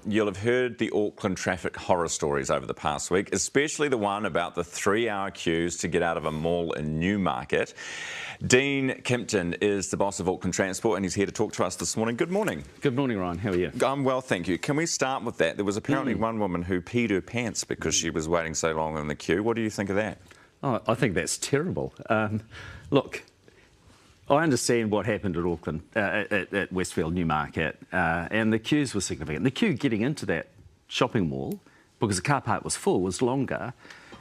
you'll have heard the Auckland traffic horror stories over the past week, especially the one about the 3-hour queues to get out of a mall in Newmarket. Dean Kimpton is the boss of Auckland Transport and he's here to talk to us this morning. Good morning. Good morning, Ryan. How are you? I'm well, thank you. Can we start with that? There was apparently one woman who peed her pants because she was waiting so long in the queue. What do you think of that? Oh, I think that's terrible. Look, I understand what happened at Auckland, at Westfield Newmarket, and the queues were significant. The queue getting into that shopping mall, because the car park was full, was longer,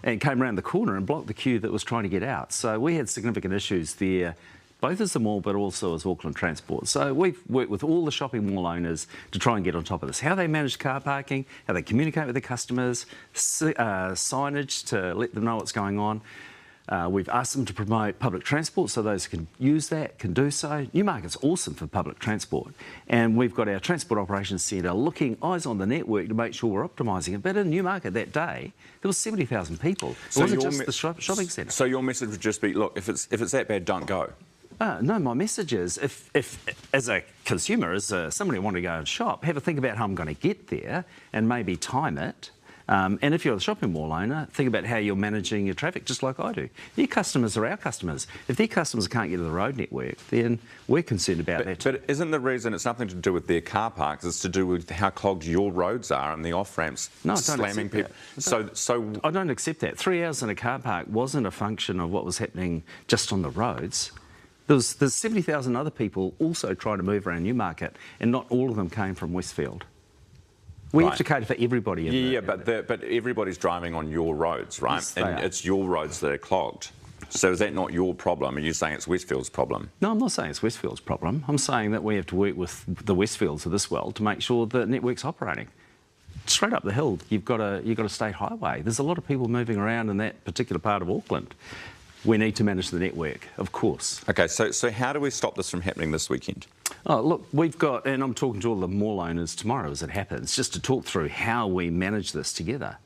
and came around the corner and blocked the queue that was trying to get out. So we had significant issues there, both as the mall but also as Auckland Transport. So we've worked with all the shopping mall owners to try and get on top of this. How they manage car parking, how they communicate with their customers, signage to let them know what's going on. We've asked them to promote public transport so those who can use that can do so. Newmarket's awesome for public transport, and we've got our Transport Operations Centre looking eyes on the network to make sure we're optimising it. But in Newmarket that day, there was 70,000 people. It wasn't just the shopping centre. So your message would just be, look, if it's that bad, don't go. No, my message is, if as a consumer, as somebody who wants to go and shop, have a think about how I'm going to get there and maybe time it. And if you're a shopping mall owner, think about how you're managing your traffic, just like I do. Your customers are our customers. If their customers can't get to the road network, then we're concerned about that too. But isn't the reason it's nothing to do with their car parks, it's to do with how clogged your roads are and the off-ramps slamming people? So I don't accept that. 3 hours in a car park wasn't a function of what was happening just on the roads. There's 70,000 other people also trying to move around Newmarket, and not all of them came from Westfield. We have to cater for everybody. But everybody's driving on your roads, right? Yes, and it's your roads that are clogged. So is that not your problem? Are you saying it's Westfield's problem? No, I'm not saying it's Westfield's problem. I'm saying that we have to work with the Westfields of this world to make sure the network's operating. Straight up the hill, you've got a state highway. There's a lot of people moving around in that particular part of Auckland. We need to manage the network, of course. OK, so how do we stop this from happening this weekend? Oh, look, we've got, and I'm talking to all the mall owners tomorrow as it happens, just to talk through how we manage this together.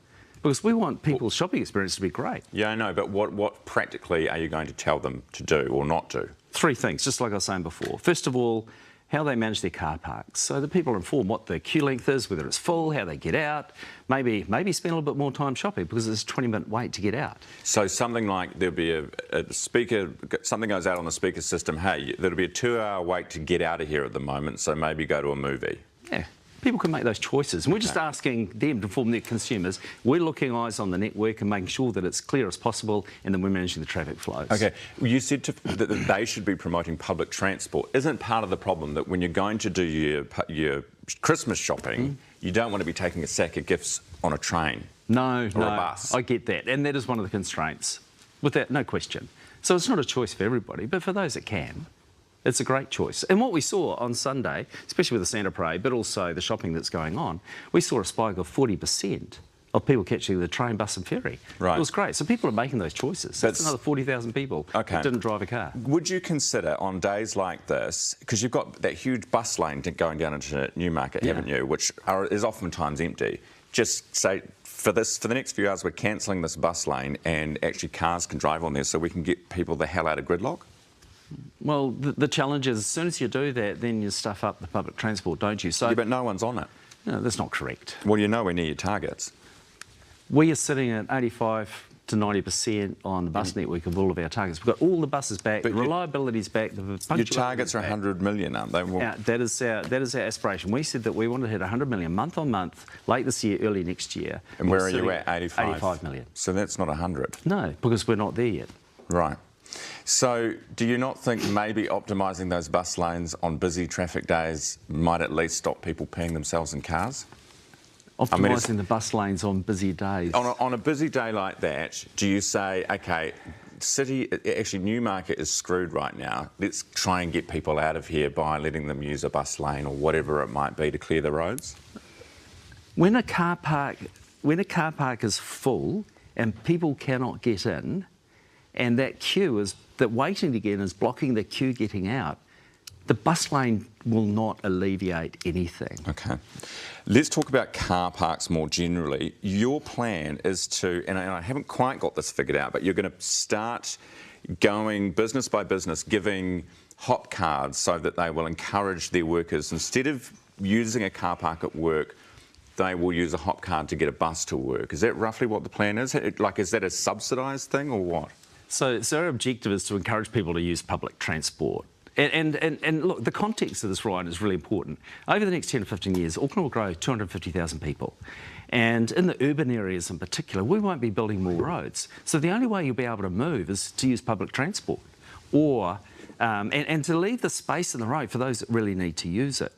Because we want people's shopping experience to be great. Yeah, I know, but what practically are you going to tell them to do or not do? 3 things, just like I was saying before. First of all, how they manage their car parks, so that people are informed what the queue length is, whether it's full, how they get out, maybe spend a little bit more time shopping because there's a 20-minute wait to get out. So something like there'll be a speaker, something goes out on the speaker system, hey, there'll be a 2-hour wait to get out of here at the moment, so maybe go to a movie. Yeah. People can make those choices, and we're just asking them to inform their consumers. We're looking eyes on the network and making sure that it's clear as possible, and then we're managing the traffic flows. OK, well, you said that they should be promoting public transport. Isn't part of the problem that when you're going to do your Christmas shopping, you don't want to be taking a sack of gifts on a train or a bus? I get that, and that is one of the constraints, with that, no question. So it's not a choice for everybody, but for those that can, it's a great choice. And what we saw on Sunday, especially with the Santa Parade, but also the shopping that's going on, we saw a spike of 40% of people catching the train, bus and ferry. Right. It was great. So people are making those choices. That's another 40,000 people that didn't drive a car. Would you consider on days like this, because you've got that huge bus lane going down into Newmarket, haven't you, which is oftentimes empty, just say, for the next few hours, we're cancelling this bus lane and actually cars can drive on there so we can get people the hell out of gridlock? Well, the challenge is, as soon as you do that, then you stuff up the public transport, don't you? So, yeah, but no one's on it. No, that's not correct. Well, you know we're near your targets. We are sitting at 85 to 90% on the bus network of all of our targets. We've got all the buses back, the reliability's back, the punctuality. Your targets are 100 million, aren't they? That is our aspiration. We said that we want to hit 100 million month on month, late this year, early next year. And where are you at? 85? 85 million. So that's not 100? No, because we're not there yet. Right. So do you not think maybe optimising those bus lanes on busy traffic days might at least stop people peeing themselves in cars? Optimising the bus lanes on busy days? On a busy day like that, do you say, OK, actually Newmarket is screwed right now, let's try and get people out of here by letting them use a bus lane or whatever it might be to clear the roads? When a car park is full and people cannot get in, and that waiting to get in is blocking the queue getting out, the bus lane will not alleviate anything. OK. Let's talk about car parks more generally. Your plan is to, and I haven't quite got this figured out, but you're going to start going business by business, giving hop cards so that they will encourage their workers, instead of using a car park at work, they will use a hop card to get a bus to work. Is that roughly what the plan is? Like, is that a subsidised thing or what? So our objective is to encourage people to use public transport. And look, the context of this, Ryan, is really important. Over the next 10 to 15 years, Auckland will grow 250,000 people. And in the urban areas in particular, we won't be building more roads. So the only way you'll be able to move is to use public transport or and to leave the space in the road for those that really need to use it.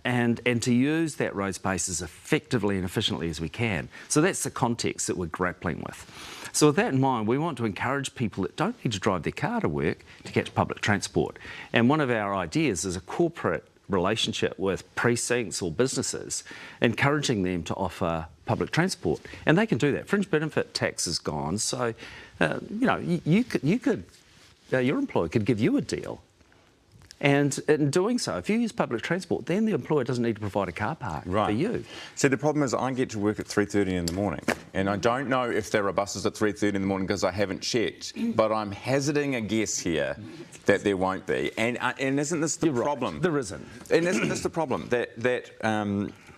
And to use that road space as effectively and efficiently as we can. So that's the context that we're grappling with. So with that in mind, we want to encourage people that don't need to drive their car to work to catch public transport. And one of our ideas is a corporate relationship with precincts or businesses, encouraging them to offer public transport. And they can do that. Fringe benefit tax is gone, so you could your employer could give you a deal. And in doing so, if you use public transport, then the employer doesn't need to provide a car park for you. See, the problem is I get to work at 3:30 in the morning, and I don't know if there are buses at 3:30 in the morning because I haven't checked, but I'm hazarding a guess here that there won't be. And isn't this the problem? Right. There isn't. And isn't this the problem? That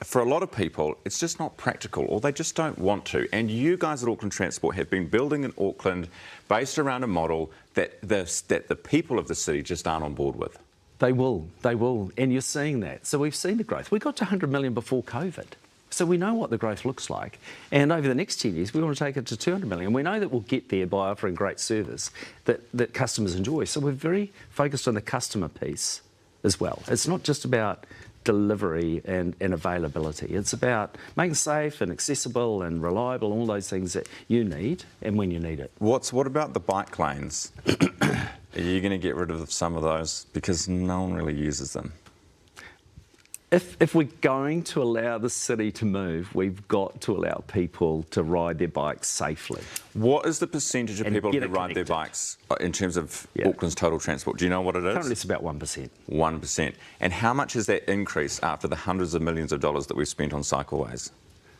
for a lot of people, it's just not practical, or they just don't want to. And you guys at Auckland Transport have been building in Auckland based around a model that the people of the city just aren't on board with. They will, and you're seeing that. So we've seen the growth. We got to 100 million before COVID, so we know what the growth looks like. And over the next 10 years, we want to take it to 200 million. We know that we'll get there by offering great service that customers enjoy. So we're very focused on the customer piece as well. It's not just about delivery and availability. It's about making safe and accessible and reliable, all those things that you need and when you need it. What about the bike lanes? Are you going to get rid of some of those? Because no one really uses them. If we're going to allow the city to move, we've got to allow people to ride their bikes safely. What is the percentage of people who ride their bikes in terms of Auckland's total transport? Do you know what it is? Currently it's about 1%. 1%. And how much has that increased after the hundreds of millions of dollars that we've spent on cycleways?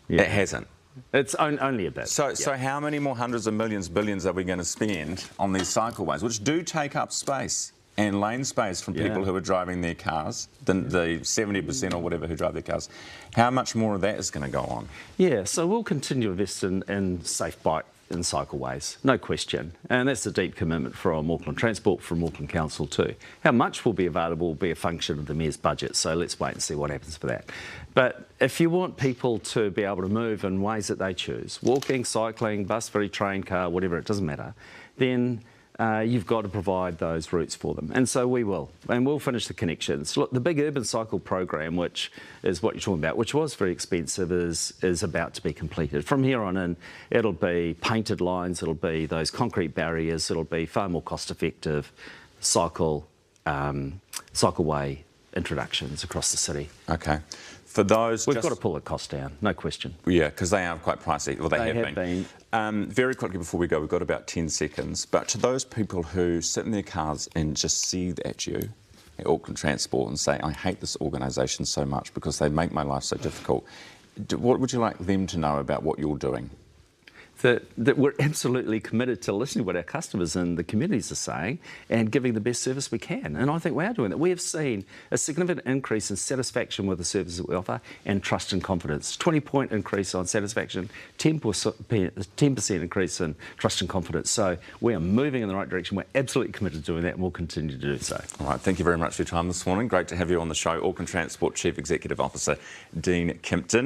Yeah. It hasn't. It's only a bit. So how many more hundreds of millions, billions are we going to spend on these cycleways, which do take up space and lane space from people who are driving their cars, the 70% or whatever who drive their cars? How much more of that is going to go on? Yeah, so we'll continue to invest in safe bike and cycleways, no question. And that's a deep commitment from Auckland Transport, from Auckland Council too. How much will be available will be a function of the Mayor's budget, so let's wait and see what happens for that. But if you want people to be able to move in ways that they choose, walking, cycling, bus, ferry, train, car, whatever, it doesn't matter, then you've got to provide those routes for them. And so we will. And we'll finish the connections. Look, the big urban cycle program, which is what you're talking about, which was very expensive, is about to be completed. From here on in, it'll be painted lines, it'll be those concrete barriers, it'll be far more cost-effective cycleway introductions across the city. Okay. For those, we've got to pull the cost down, no question. Yeah, because they are quite pricey. Well, they have been. Very quickly before we go, we've got about 10 seconds. But to those people who sit in their cars and just seethe at you at Auckland Transport and say, I hate this organisation so much because they make my life so difficult, what would you like them to know about what you're doing? That we're absolutely committed to listening to what our customers and the communities are saying and giving the best service we can. And I think we are doing that. We have seen a significant increase in satisfaction with the services that we offer and trust and confidence. 20-point increase on satisfaction, 10% increase in trust and confidence. So we are moving in the right direction. We're absolutely committed to doing that and we'll continue to do so. All right, thank you very much for your time this morning. Great to have you on the show. Auckland Transport Chief Executive Officer, Dean Kimpton.